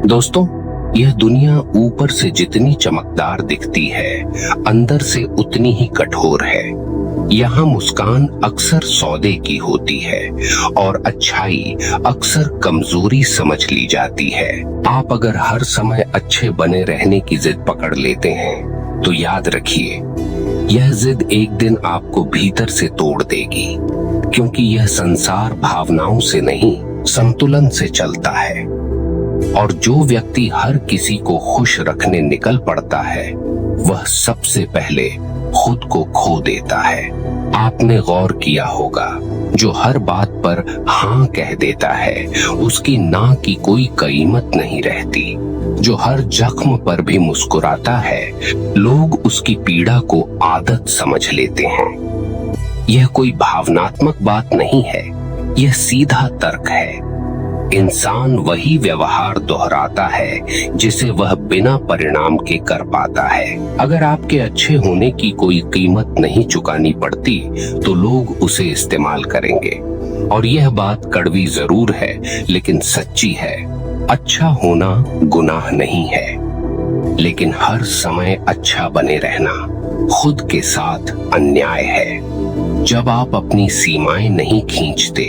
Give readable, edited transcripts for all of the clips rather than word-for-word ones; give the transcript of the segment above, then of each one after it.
दोस्तों, यह दुनिया ऊपर से जितनी चमकदार दिखती है, अंदर से उतनी ही कठोर है। यहाँ मुस्कान अक्सर सौदे की होती है और अच्छाई अक्सर कमजोरी समझ ली जाती है। आप अगर हर समय अच्छे बने रहने की जिद पकड़ लेते हैं, तो याद रखिए, यह जिद एक दिन आपको भीतर से तोड़ देगी, क्योंकि यह संसार भावनाओं से नहीं, संतुलन से चलता है। और जो व्यक्ति हर किसी को खुश रखने निकल पड़ता है, वह सबसे पहले खुद को खो देता है। आपने गौर किया होगा, जो हर बात पर हाँ कह देता है, उसकी ना की कोई कीमत नहीं रहती। जो हर जख्म पर भी मुस्कुराता है, लोग उसकी पीड़ा को आदत समझ लेते हैं। यह कोई भावनात्मक बात नहीं है, यह सीधा तर्क है। इंसान वही व्यवहार दोहराता है जिसे वह बिना परिणाम के कर पाता है। अगर आपके अच्छे होने की कोई कीमत नहीं चुकानी पड़ती, तो लोग उसे इस्तेमाल करेंगे। और यह बात कड़वी जरूर है, लेकिन सच्ची है। अच्छा होना गुनाह नहीं है, लेकिन हर समय अच्छा बने रहना खुद के साथ अन्याय है। जब आप अपनी सीमाएं नहीं खींचते,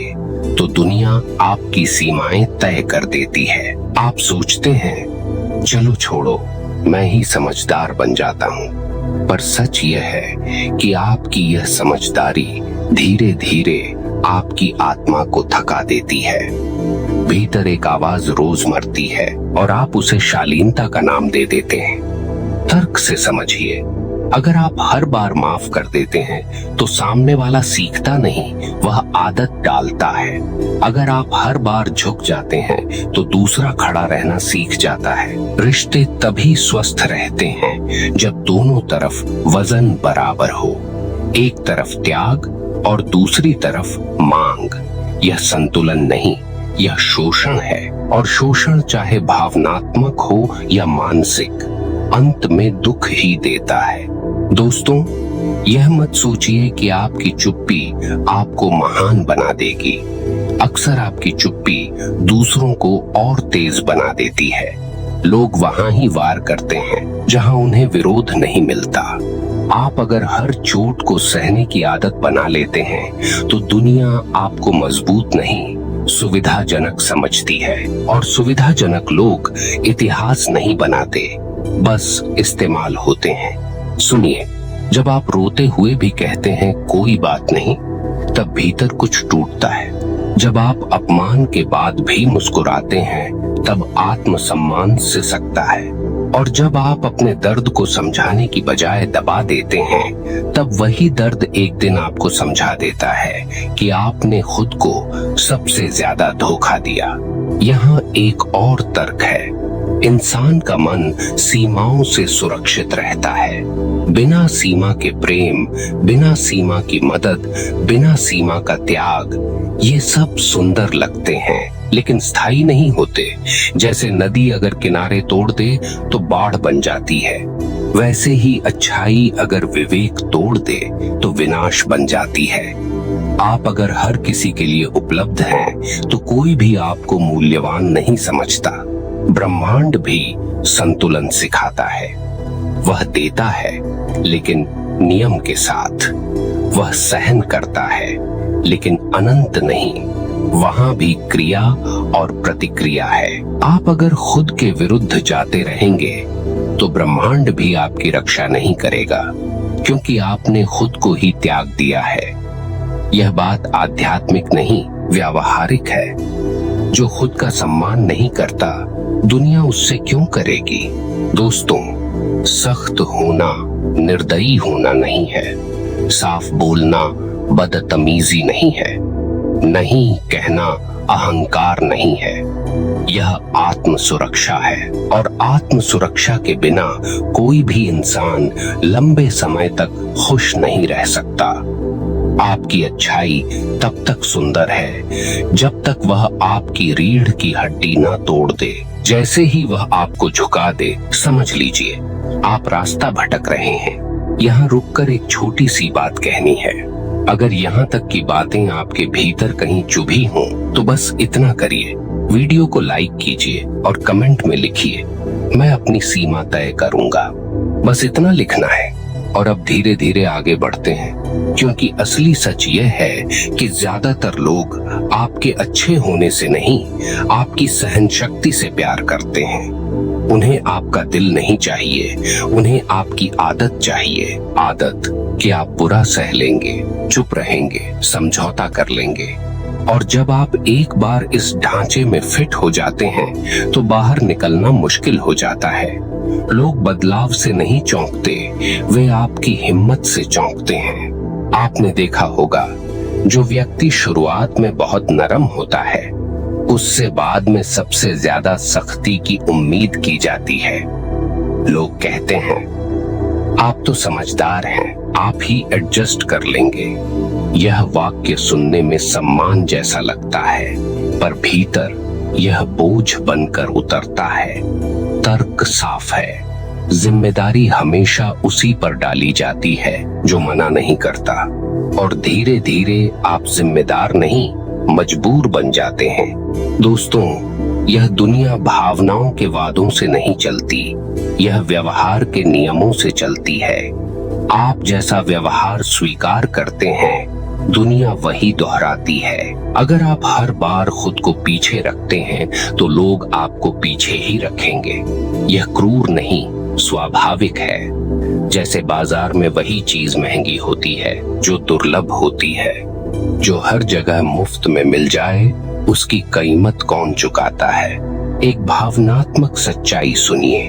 तो दुनिया आपकी सीमाएं तय कर देती है। आप सोचते हैं, चलो छोड़ो, मैं ही समझदार बन जाता हूँ। पर सच यह है कि आपकी यह समझदारी धीरे धीरे आपकी आत्मा को थका देती है। भीतर एक आवाज रोज मरती है और आप उसे शालीनता का नाम दे देते हैं। तर्क से समझिए, अगर आप हर बार माफ कर देते हैं, तो सामने वाला सीखता नहीं, वह आदत डालता है। अगर आप हर बार झुक जाते हैं, तो दूसरा खड़ा रहना सीख जाता है। रिश्ते तभी स्वस्थ रहते हैं जब दोनों तरफ वजन बराबर हो। एक तरफ त्याग और दूसरी तरफ मांग। यह संतुलन नहीं, यह शोषण है। और शोषण चाहे भावनात्मक हो या मानसिक, अंत में दुख ही देता है। दोस्तों, यह मत सोचिए कि आपकी चुप्पी आपको महान बना देगी। अक्सर आपकी चुप्पी दूसरों को और तेज बना देती है। लोग वहां ही वार करते हैं जहां उन्हें विरोध नहीं मिलता। आप अगर हर चोट को सहने की आदत बना लेते हैं, तो दुनिया आपको मजबूत नहीं, सुविधाजनक समझती है। और सुविधाजनक लोग इतिहास नहीं बनाते, बस इस्तेमाल होते हैं। सुनिए, जब आप रोते हुए भी कहते हैं कोई बात नहीं, तब भीतर कुछ टूटता है। जब आप अपमान के बाद भी मुस्कुराते हैं, तब आत्मसम्मान सिसकता है। और जब आप अपने दर्द को समझाने की बजाय दबा देते हैं, तब वही दर्द एक दिन आपको समझा देता है कि आपने खुद को सबसे ज्यादा धोखा दिया। यहाँ एक और तर्क है। इंसान का मन सीमाओं से सुरक्षित रहता है। बिना सीमा के प्रेम, बिना सीमा की मदद, बिना सीमा का त्याग, ये सब सुंदर लगते हैं, लेकिन स्थायी नहीं होते। जैसे नदी अगर किनारे तोड़ दे तो बाढ़ बन जाती है, वैसे ही अच्छाई अगर विवेक तोड़ दे तो विनाश बन जाती है। आप अगर हर किसी के लिए उपलब्ध हैं, तो कोई भी आपको मूल्यवान नहीं समझता। ब्रह्मांड भी संतुलन सिखाता है। वह देता है, लेकिन नियम के साथ। वह सहन करता है, लेकिन अनंत नहीं। वहां भी क्रिया और प्रतिक्रिया है। आप अगर खुद के विरुद्ध जाते रहेंगे, तो ब्रह्मांड भी आपकी रक्षा नहीं करेगा, क्योंकि आपने खुद को ही त्याग दिया है। यह बात आध्यात्मिक नहीं, व्यावहारिक है। जो खुद का सम्मान नहीं करता, दुनिया उससे क्यों करेगी? दोस्तों, सख्त होना निर्दयी होना नहीं है। साफ बोलना बदतमीजी नहीं है। नहीं कहना अहंकार नहीं है। यह आत्म सुरक्षा है। और आत्म सुरक्षा के बिना कोई भी इंसान लंबे समय तक खुश नहीं रह सकता। आपकी अच्छाई तब तक सुंदर है जब तक वह आपकी रीढ़ की हड्डी ना तोड़ दे। जैसे ही वह आपको झुका दे, समझ लीजिए आप रास्ता भटक रहे हैं। यहाँ रुककर एक छोटी सी बात कहनी है। अगर यहाँ तक की बातें आपके भीतर कहीं चुभी हों, तो बस इतना करिए, वीडियो को लाइक कीजिए और कमेंट में लिखिए, मैं अपनी सीमा तय करूंगा। बस इतना लिखना है और अब धीरे धीरे आगे बढ़ते हैं, क्योंकि असली सच यह है कि ज्यादातर लोग आपके अच्छे होने से नहीं, आपकी सहन शक्ति से प्यार करते हैं। उन्हें आपका दिल नहीं चाहिए, उन्हें आपकी आदत चाहिए। आदत कि आप बुरा सह लेंगे, चुप रहेंगे, समझौता कर लेंगे। और जब आप एक बार इस ढांचे में फिट हो जाते हैं तो बाहर निकलना मुश्किल हो जाता है। लोग बदलाव से नहीं चौंकते, वे आपकी हिम्मत से चौंकते हैं। आपने देखा होगा, जो व्यक्ति शुरुआत में बहुत नरम होता है, उससे बाद में सबसे ज्यादा सख्ती की उम्मीद की जाती है। लोग कहते हैं, आप तो समझदार हैं, आप ही एडजस्ट कर लेंगे। यह वाक्य सुनने में सम्मान जैसा लगता है, पर भीतर यह बोझ बनकर उतरता है। तर्क साफ है, जिम्मेदारी हमेशा उसी पर डाली जाती है जो मना नहीं करता, और धीरे धीरे आप जिम्मेदार नहीं, मजबूर बन जाते हैं। दोस्तों, यह दुनिया भावनाओं के वादों से नहीं चलती, यह व्यवहार के नियमों से चलती है। आप जैसा व्यवहार स्वीकार करते हैं, दुनिया वही दोहराती है। अगर आप हर बार खुद को पीछे रखते हैं तो लोग आपको पीछे ही रखेंगे। यह क्रूर नहीं, स्वाभाविक है। जैसे बाजार में वही चीज महंगी होती है जो दुर्लभ होती है। जो हर जगह मुफ्त में मिल जाए, उसकी कीमत कौन चुकाता है। एक भावनात्मक सच्चाई सुनिए,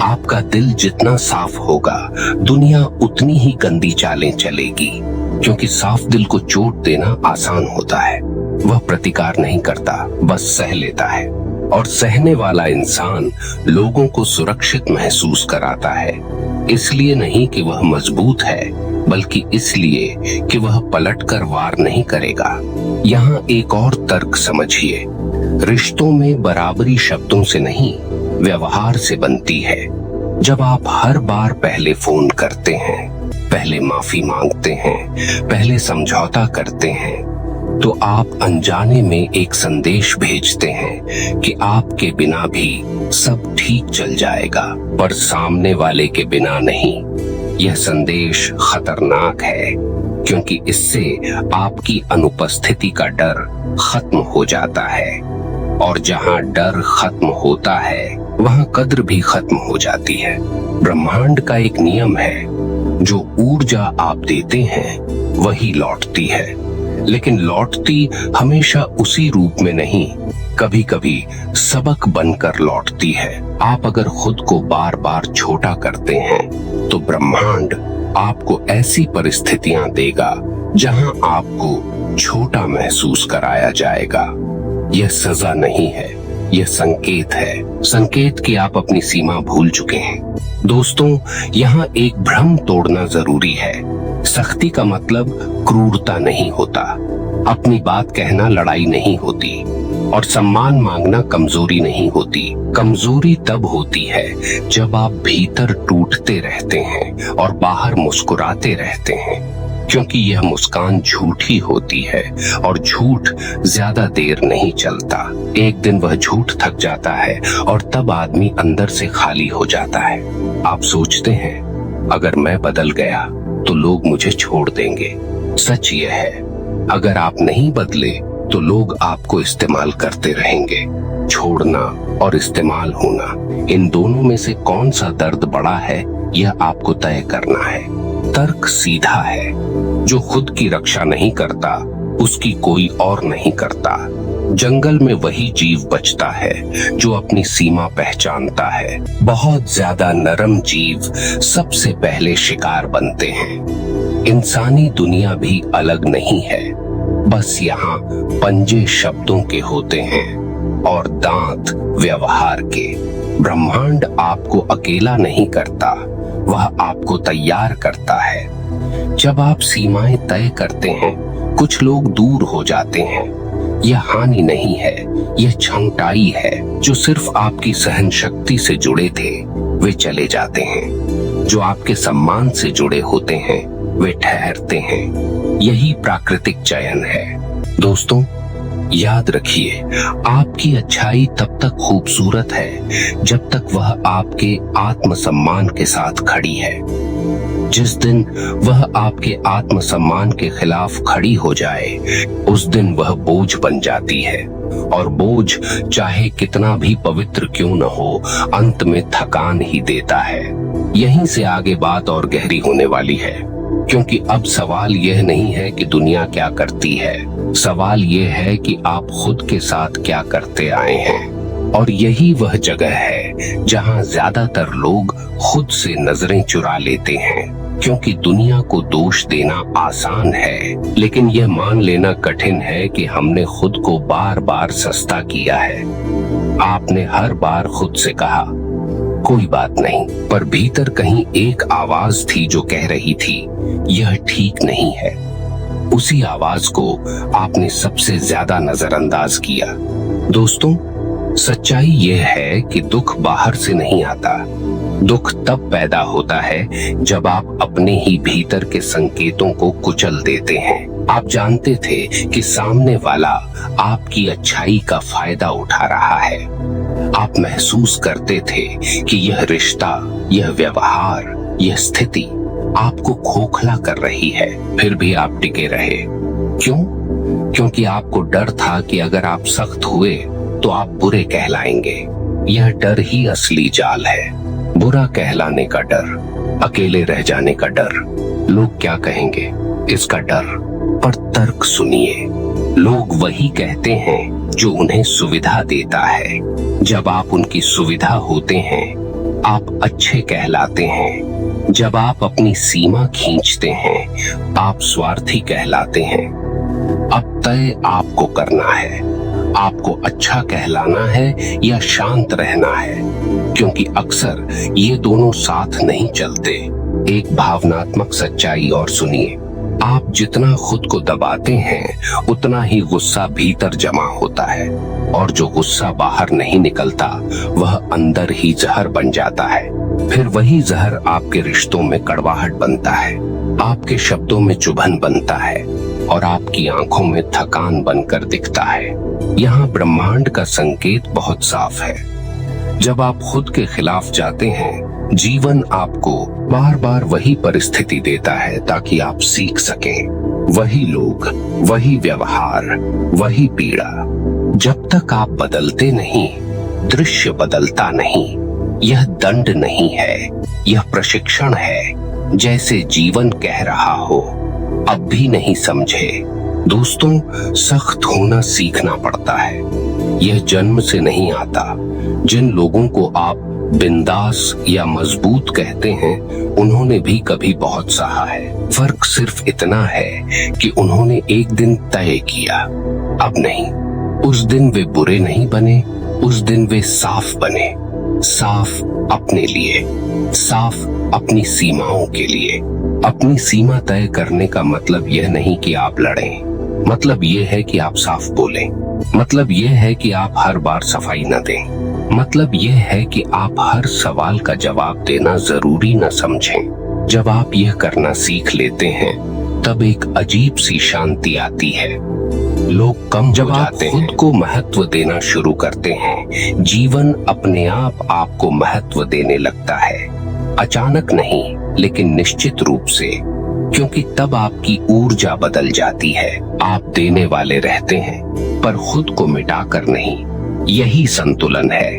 आपका दिल जितना साफ होगा, दुनिया उतनी ही गंदी चालें चलेगी। क्योंकि साफ दिल को चोट देना आसान होता है, वह प्रतिकार नहीं करता, बस सह लेता है। और सहने वाला इंसान लोगों को सुरक्षित महसूस कराता है, इसलिए नहीं कि वह मजबूत है, बल्कि इसलिए कि वह पलटकर वार नहीं करेगा। यहाँ एक और तर्क समझिए, रिश्तों में बराबरी शब्दों से नहीं, व्यवहार से बनती है। जब आप हर बार पहले फोन करते हैं, पहले माफी मांगते हैं, पहले समझौता करते हैं, तो आप अनजाने में एक संदेश भेजते हैं कि आपके बिना भी सब ठीक चल जाएगा, पर सामने वाले के बिना नहीं। यह संदेश खतरनाक है, क्योंकि इससे आपकी अनुपस्थिति का डर खत्म हो जाता है, और जहां डर खत्म होता है, वहां कद्र भी खत्म हो जाती है। ब्रह्मांड का एक नियम है, जो ऊर्जा आप देते हैं वही लौटती है, लेकिन लौटती हमेशा उसी रूप में नहीं, कभी कभी सबक बनकर लौटती है। आप अगर खुद को बार बार छोटा करते हैं, तो ब्रह्मांड आपको ऐसी परिस्थितियां देगा जहां आपको छोटा महसूस कराया जाएगा। यह सजा नहीं है, यह संकेत है, संकेत कि आप अपनी सीमा भूल चुके हैं। दोस्तों, यहाँ एक भ्रम तोड़ना जरूरी है। सख्ती का मतलब क्रूरता नहीं होता, अपनी बात कहना लड़ाई नहीं होती, और सम्मान मांगना कमजोरी नहीं होती। कमजोरी तब होती है जब आप भीतर टूटते रहते हैं और बाहर मुस्कुराते रहते हैं, क्योंकि यह मुस्कान झूठी होती है, और झूठ ज्यादा देर नहीं चलता। एक दिन वह झूठ थक जाता है और तब आदमी अंदर से खाली हो जाता है। आप सोचते हैं, अगर मैं बदल गया तो लोग मुझे छोड़ देंगे। सच यह है, अगर आप नहीं बदले तो लोग आपको इस्तेमाल करते रहेंगे। छोड़ना और इस्तेमाल होना, इन दोनों में से कौन सा दर्द बड़ा है, यह आपको तय करना है। तर्क सीधा है, जो खुद की रक्षा नहीं करता, उसकी कोई और नहीं करता। जंगल में वही जीव बचता है जो अपनी सीमा पहचानता है। बहुत ज्यादा नरम जीव सबसे पहले शिकार बनते हैं। इंसानी दुनिया भी अलग नहीं है, बस यहाँ पंजे शब्दों के होते हैं और दांत व्यवहार के। ब्रह्मांड आपको अकेला नहीं करता, वह आपको तैयार करता है। जब आप सीमाएं तय करते हैं, कुछ लोग दूर हो जाते हैं। यह हानि नहीं है, यह छंटाई है। जो सिर्फ आपकी सहन शक्ति से जुड़े थे, वे चले जाते हैं। जो आपके सम्मान से जुड़े होते हैं, वे ठहरते हैं। यही प्राकृतिक चयन है। दोस्तों, याद रखिए, आपकी अच्छाई तब तक खूबसूरत है जब तक वह आपके आत्मसम्मान के साथ खड़ी है। जिस दिन वह आपके आत्मसम्मान के खिलाफ खड़ी हो जाए, उस दिन वह बोझ बन जाती है, और बोझ चाहे कितना भी पवित्र क्यों न हो, अंत में थकान ही देता है। यहीं से आगे बात और गहरी होने वाली है, क्योंकि अब सवाल यह नहीं है कि दुनिया क्या करती है, सवाल यह है कि आप खुद के साथ क्या करते आए हैं। और यही वह जगह है जहां ज्यादातर लोग खुद से नजरें चुरा लेते हैं, क्योंकि दुनिया को दोष देना आसान है, लेकिन यह मान लेना कठिन है कि हमने खुद को बार बार सस्ता किया है। आपने हर बार खुद से कहा कोई बात नहीं, पर भीतर कहीं एक आवाज थी जो कह रही थी यह ठीक नहीं है। उसी आवाज को आपने सबसे ज्यादा नजरअंदाज किया। दोस्तों, सच्चाई यह है कि दुख बाहर से नहीं आता। दुख तब पैदा होता है जब आप अपने ही भीतर के संकेतों को कुचल देते हैं। आप जानते थे कि सामने वाला आपकी अच्छाई का फायदा उठा रहा है। आप महसूस करते थे कि यह रिश्ता, यह व्यवहार, यह स्थिति आपको खोखला कर रही है, फिर भी आप टिके रहे। क्यों? क्योंकि आपको डर था कि अगर आप सख्त हुए तो आप बुरे कहलाएंगे। यह डर ही असली जाल है, बुरा कहलाने का डर, अकेले रह जाने का डर, लोग क्या कहेंगे इसका डर। पर तर्क सुनिए, लोग वही कहते हैं जो उन्हें सुविधा देता है। जब आप उनकी सुविधा होते हैं, आप अच्छे कहलाते हैं। जब आप अपनी सीमा खींचते हैं, आप स्वार्थी कहलाते हैं। अब तय आपको करना है, आपको अच्छा कहलाना है या शांत रहना है, क्योंकि अक्सर ये दोनों साथ नहीं चलते। एक भावनात्मक सच्चाई और सुनिए, आप जितना खुद को दबाते हैं उतना ही गुस्सा भीतर जमा होता है, और जो गुस्सा बाहर नहीं निकलता वह अंदर ही जहर बन जाता है। फिर वही जहर आपके रिश्तों में कड़वाहट बनता है, आपके शब्दों में चुभन बनता है, और आपकी आंखों में थकान बनकर दिखता है। यहाँ ब्रह्मांड का संकेत बहुत साफ है। जब आप खुद के खिलाफ जाते हैं, जीवन आपको बार बार वही परिस्थिति देता है ताकि आप सीख सकें। वही लोग, वही व्यवहार, वही पीड़ा। जब तक आप बदलते नहीं, दृश्य बदलता नहीं। यह दंड नहीं है, यह प्रशिक्षण है। जैसे जीवन कह रहा हो, अब भी नहीं समझे। दोस्तों, सख्त होना सीखना पड़ता है, यह जन्म से नहीं आता। जिन लोगों को आप बिंदास या मजबूत कहते हैं, उन्होंने भी कभी बहुत सहा है। फर्क सिर्फ इतना है कि उन्होंने एक दिन तय किया, अब नहीं। उस दिन वे बुरे नहीं बने, उस दिन वे साफ बने। साफ अपने लिए, साफ अपनी सीमाओं के लिए। अपनी सीमा तय करने का मतलब यह नहीं कि आप लड़ें, मतलब यह है कि आप साफ बोलें, मतलब यह है कि आप हर बार सफाई न दें, मतलब यह है कि आप हर सवाल का जवाब देना जरूरी न समझें। जब आप यह करना सीख लेते हैं, तब एक अजीब सी शांति आती है। लोग कम जब आप खुद को महत्व देना शुरू करते हैं, जीवन अपने आप आपको महत्व देने लगता है। अचानक नहीं, लेकिन निश्चित रूप से, क्योंकि तब आपकी ऊर्जा बदल जाती है। आप देने वाले रहते हैं, पर खुद को मिटाकर नहीं। यही संतुलन है।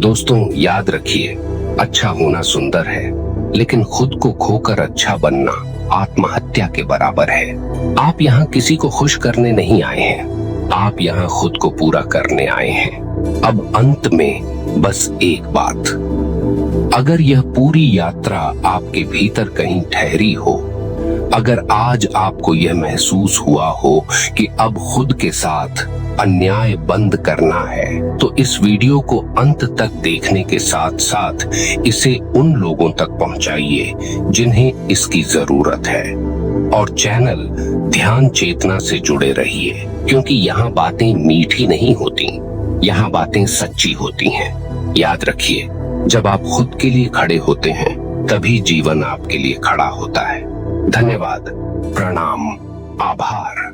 दोस्तों, याद रखिए, अच्छा होना सुंदर है, लेकिन खुद को खोकर अच्छा बनना आत्महत्या के बराबर है। आप यहाँ किसी को खुश करने नहीं आए हैं, आप यहाँ खुद को पूरा करने आए हैं। अब अंत में बस एक बात, अगर यह पूरी यात्रा आपके भीतर कहीं ठहरी हो, अगर आज आपको यह महसूस हुआ हो कि अब खुद के साथ अन्याय बंद करना है, तो इस वीडियो को अंत तक देखने के साथ साथ इसे उन लोगों तक पहुंचाइए जिन्हें इसकी जरूरत है। और चैनल ध्यान चेतना से जुड़े रहिए, क्योंकि यहाँ बातें मीठी नहीं होती, यहाँ बातें सच्ची होती हैं। याद रखिए, जब आप खुद के लिए खड़े होते हैं, तभी जीवन आपके लिए खड़ा होता है। धन्यवाद, प्रणाम, आभार।